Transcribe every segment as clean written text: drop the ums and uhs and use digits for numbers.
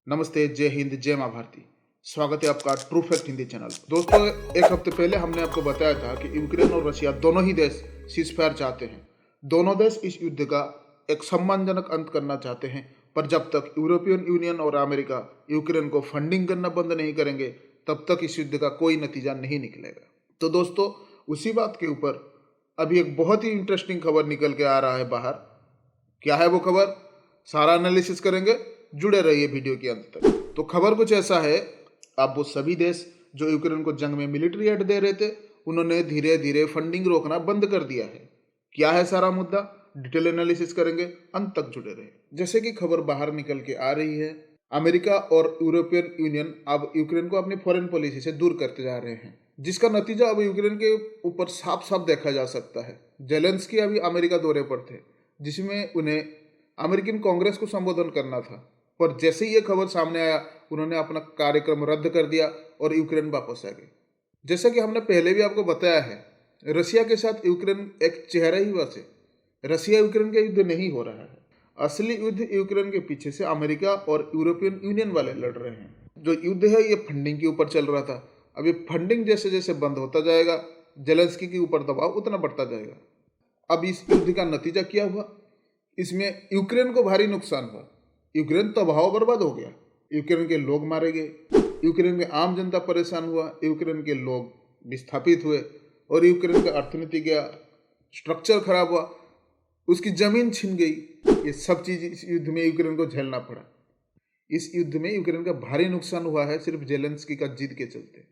नमस्ते, जय हिंद, जय माँ भारती। स्वागत है आपका ट्रू फैक्ट हिंदी चैनल। दोस्तों, एक हफ्ते पहले हमने आपको बताया था कि यूक्रेन और रशिया दोनों ही देश सीज़फायर चाहते हैं। दोनों देश इस युद्ध का एक सम्मानजनक अंत करना चाहते हैं, पर जब तक यूरोपियन यूनियन और अमेरिका यूक्रेन को फंडिंग करना बंद नहीं करेंगे, तब तक इस युद्ध का कोई नतीजा नहीं निकलेगा। तो दोस्तों, उसी बात के ऊपर अभी एक बहुत ही इंटरेस्टिंग खबर निकल के आ रहा है बाहर। क्या है वो खबर, सारा एनालिसिस करेंगे, जुड़े रहिए वीडियो के अंत तक। तो खबर कुछ ऐसा है, अब वो सभी देश जो यूक्रेन को जंग में मिलिट्री एड दे रहे थे, उन्होंने धीरे धीरे फंडिंग रोकना बंद कर दिया है। क्या है सारा मुद्दा, डिटेल एनालिसिस करेंगे, अंत तक जुड़े रहे। जैसे कि खबर बाहर निकल के आ रही है, अमेरिका और यूरोपियन यूनियन अब यूक्रेन को अपनी फॉरेन पॉलिसी से दूर करते जा रहे हैं, जिसका नतीजा अब यूक्रेन के ऊपर साफ साफ देखा जा सकता है। जेलेंस्की अभी अमेरिका दौरे पर थे, जिसमें उन्हें अमेरिकन कांग्रेस को संबोधन करना था, पर जैसे ही ये खबर सामने आया, उन्होंने अपना कार्यक्रम रद्द कर दिया और यूक्रेन वापस आ गए। जैसा कि हमने पहले भी आपको बताया है, रशिया के साथ यूक्रेन एक चेहरा ही बस है। रशिया यूक्रेन का युद्ध नहीं हो रहा है। असली युद्ध यूक्रेन के पीछे से अमेरिका और यूरोपियन यूनियन वाले लड़ रहे हैं। जो युद्ध है ये फंडिंग के ऊपर चल रहा था। अब ये फंडिंग जैसे जैसे बंद होता जाएगा, जेलेंस्की के ऊपर दबाव उतना बढ़ता जाएगा। अब इस युद्ध का नतीजा क्या हुआ, इसमें यूक्रेन को भारी नुकसान हुआ। यूक्रेन तबाह बर्बाद हो गया, यूक्रेन के लोग मारे गए, यूक्रेन में आम जनता परेशान हुआ, यूक्रेन के लोग विस्थापित हुए और यूक्रेन का अर्थनीति का स्ट्रक्चर खराब हुआ, उसकी जमीन छिन गई। ये सब चीज इस युद्ध में यूक्रेन को झेलना पड़ा। इस युद्ध में यूक्रेन का भारी नुकसान हुआ है सिर्फ जेलेंस्की का जिद के चलते।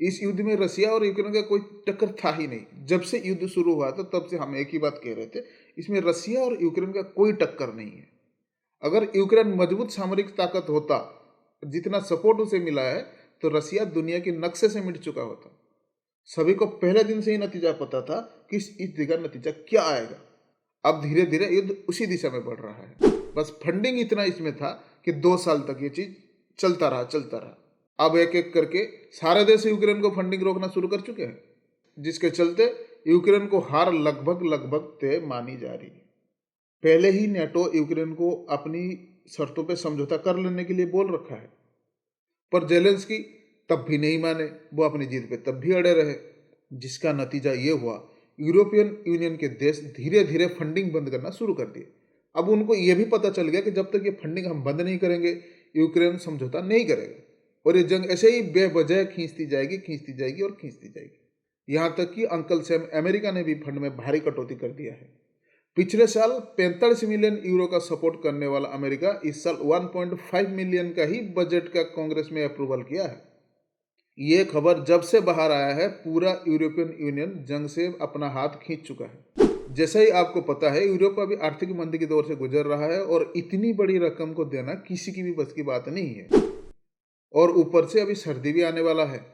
इस युद्ध में रशिया और यूक्रेन का कोई टक्कर था ही नहीं। जब से युद्ध शुरू हुआ था तब से हम एक ही बात कह रहे थे, इसमें रशिया और यूक्रेन का कोई टक्कर नहीं है। अगर यूक्रेन मजबूत सामरिक ताकत होता, जितना सपोर्ट उसे मिला है, तो रशिया दुनिया के नक्शे से मिट चुका होता। सभी को पहले दिन से ही नतीजा पता था कि इस युद्ध का नतीजा क्या आएगा। अब धीरे धीरे युद्ध उसी दिशा में बढ़ रहा है। बस फंडिंग इतना इसमें था कि 2 साल तक ये चीज चलता रहा। अब एक एक करके सारे देश यूक्रेन को फंडिंग रोकना शुरू कर चुके हैं, जिसके चलते यूक्रेन को हार लगभग तय मानी जा रही है। पहले ही नेटो यूक्रेन को अपनी शर्तों पर समझौता कर लेने के लिए बोल रखा है, पर जेलेंस्की तब भी नहीं माने, वो अपनी जीत पे तब भी अड़े रहे। जिसका नतीजा ये हुआ, यूरोपियन यूनियन के देश धीरे धीरे फंडिंग बंद करना शुरू कर दिए। अब उनको ये भी पता चल गया कि जब तक ये फंडिंग हम बंद नहीं करेंगे, यूक्रेन समझौता नहीं करेगा और ये जंग ऐसे ही बेवजह खींचती जाएगी। यहाँ तक कि अंकल सैम अमेरिका ने भी फंड में भारी कटौती कर दिया है। पिछले साल 45 मिलियन यूरो का सपोर्ट करने वाला अमेरिका इस साल 1.5 मिलियन का ही बजट का कांग्रेस में अप्रूवल किया है। ये खबर जब से बाहर आया है, पूरा यूरोपियन यूनियन जंग से अपना हाथ खींच चुका है। जैसा ही आपको पता है, यूरोप अभी आर्थिक मंदी के दौर से गुजर रहा है और इतनी बड़ी रकम को देना किसी की भी बस की बात नहीं है। और ऊपर से अभी सर्दी भी आने वाला है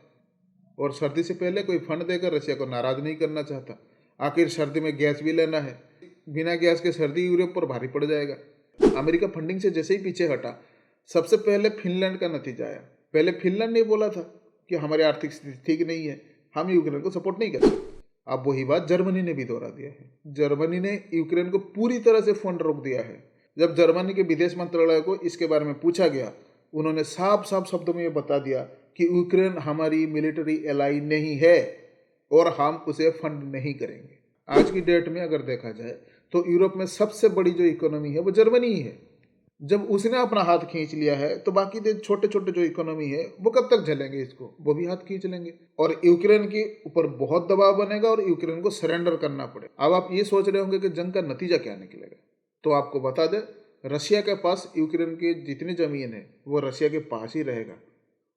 और सर्दी से पहले कोई फंड देकर रशिया को नाराज नहीं करना चाहता। आखिर सर्दी में गैस भी लेना है, बिना गैस के सर्दी यूरोप पर भारी पड़ जाएगा। अमेरिका फंडिंग से जैसे ही पीछे हटा, सबसे पहले फिनलैंड का नतीजा आया। पहले फिनलैंड ने बोला था कि हमारी आर्थिक स्थिति ठीक नहीं है, हम यूक्रेन को सपोर्ट नहीं कर सकते। अब वही बात जर्मनी ने भी दोहरा दिया है। जर्मनी ने यूक्रेन को पूरी तरह से फंड रोक दिया है। जब जर्मनी के विदेश मंत्रालय को इसके बारे में पूछा गया, उन्होंने साफ साफ शब्दों में ये बता दिया कि यूक्रेन हमारी मिलिट्री एलाई नहीं है और हम उसे फंड नहीं करेंगे। आज की डेट में अगर देखा जाए तो यूरोप में सबसे बड़ी जो इकोनॉमी है वो जर्मनी ही है। जब उसने अपना हाथ खींच लिया है, तो बाकी देश छोटे छोटे जो इकोनॉमी है वो कब तक झेलेंगे इसको, वो भी हाथ खींच लेंगे और यूक्रेन के ऊपर बहुत दबाव बनेगा और यूक्रेन को सरेंडर करना पड़े। अब आप ये सोच रहे होंगे कि जंग का नतीजा क्या निकलेगा, तो आपको बता दें, रशिया के पास यूक्रेन की जितनी जमीन है वो रशिया के पास ही रहेगा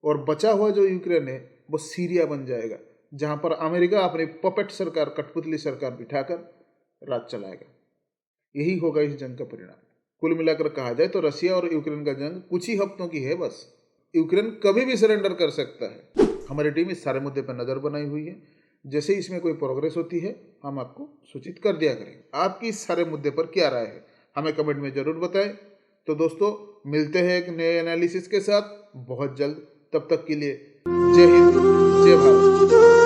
और बचा हुआ जो यूक्रेन है वो सीरिया बन जाएगा, जहां पर अमेरिका अपनी पपेट सरकार, कठपुतली सरकार बिठाकर राज चलाएगा। यही होगा इस जंग का परिणाम। कुल मिलाकर कहा जाए तो रशिया और यूक्रेन का जंग कुछ ही हफ्तों की है बस। यूक्रेन कभी भी सरेंडर कर सकता है। हमारी टीम इस सारे मुद्दे पर नजर बनाई हुई है। जैसे इसमें कोई प्रोग्रेस होती है, हम आपको सूचित कर दिया करेंगे। आपकी इस सारे मुद्दे पर क्या राय है, हमें कमेंट में जरूर बताएं। तो दोस्तों, मिलते हैं एक नए एनालिसिस के साथ बहुत जल्द। तब तक के लिए जय हिंद, जय भारत।